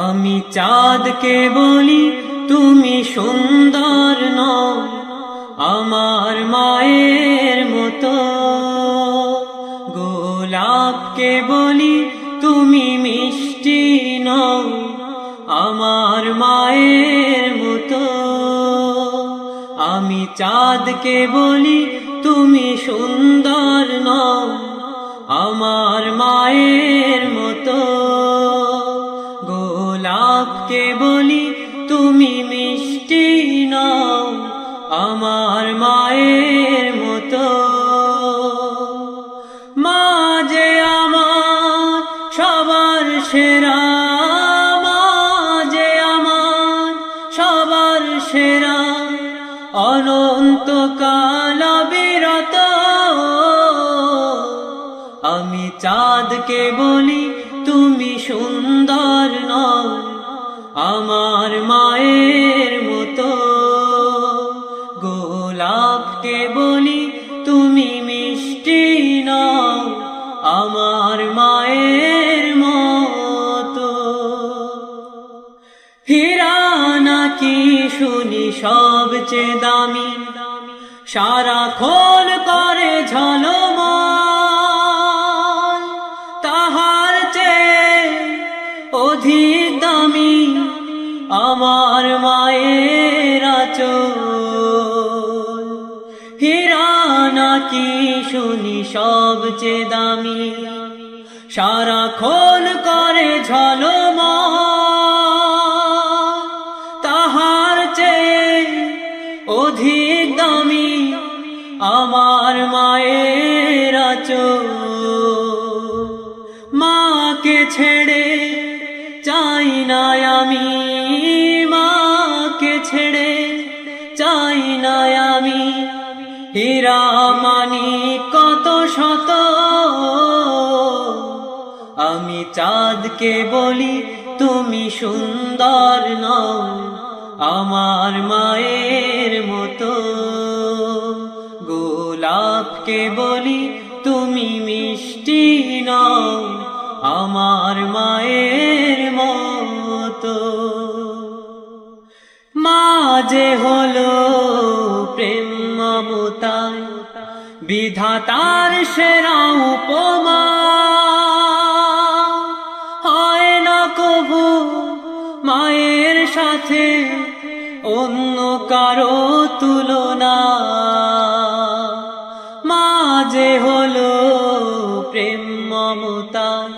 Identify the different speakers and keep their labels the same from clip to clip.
Speaker 1: আমি চাঁদকে বলি তুমি সুন্দর নও আমার মায়ের মতো, গোলাপকে বলি তুমি মিষ্টি নও আমার মায়ের মতো। আমি চাঁদকে বলি তুমি সুন্দর নও আমার মায়ের মতো, গোলাপকে বলি তুমি মিষ্টি নও আমার মায়ের মতো। মা যে আমার সবার সেরা, মা যে আমার সবার সেরা, অনন্তকাল বিরত। আমি চাঁদকে বলি তুমি সুন্দর নও আমার মায়ের মতো, গোলাপকে বলি তুমি মিষ্টি নও আমার মায়ের মতো। হীরা নাকি শুনি সবচেয়ে দামি, সারাক্ষণ করে ঝলমল, তাহার চেয়ে অধিক দামি আমার মায়ের আঁচল। হীরা নাকি শুনি সবচেয়ে দামি, সারাক্ষণ করে ঝলমল, তাহার চেয়ে অধিক দামি আমার মায়ের আঁচল। মাকে ছেড়ে চাই না আমি, মাকে ছেড়ে চাই না আমি, হীরা মানিক কত শত। আমি চাঁদকে বলি তুমি সুন্দর নও আমার মায়ের মতো, গোলাপকে বলি তুমি মিষ্টি নও আমার মায়ের মতো। মা যে হলো প্রেম মমতায় বিধাতার সেরা উপমা, হয় না কভু মায়ের সাথে অন্য কারো তুলনা। মা যে হলো প্রেম মমতায়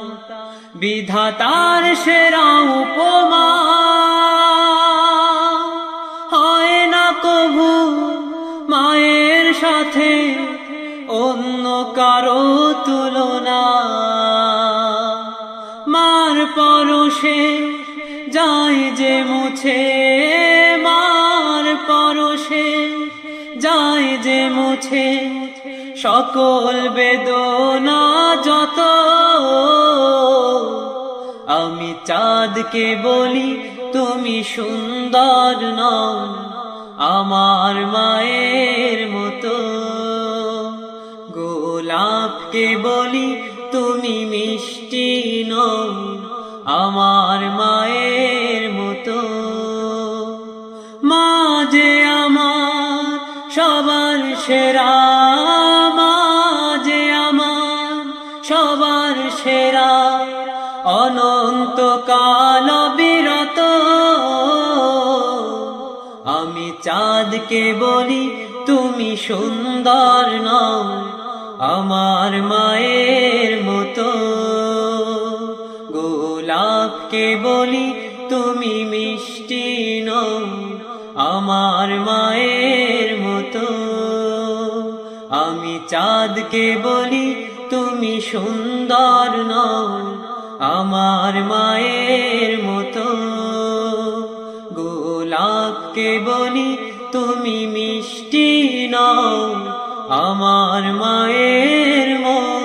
Speaker 1: বিধাতার সেরা উপমা, হয় না কভু মায়ের সাথে অন্য কারো তুলনা। মার পরশে যায় যে মুছে, মার পরশে যায় যে মুছে সকল বেদনা যত। আমি চাঁদকে বলি তুমি সুন্দর নও আমার মায়ের মতো, গোলাপকে বলি তুমি মিষ্টি নও আমার মায়ের মতো। মা যে আমার সবার সেরা, মা যে আমার সবার সেরা, অনন্তকাল বিরত। আমি চাঁদকে বলি তুমি সুন্দর নও আমার মায়ের মতো, গোলাপকে বলি তুমি মিষ্টি নও আমার মায়ের মতো। আমি চাঁদকে বলি তুমি সুন্দর নও আমার মায়ের মতো, গোলাপকে বলি তুমি মিষ্টি নও আমার মায়ের মতো।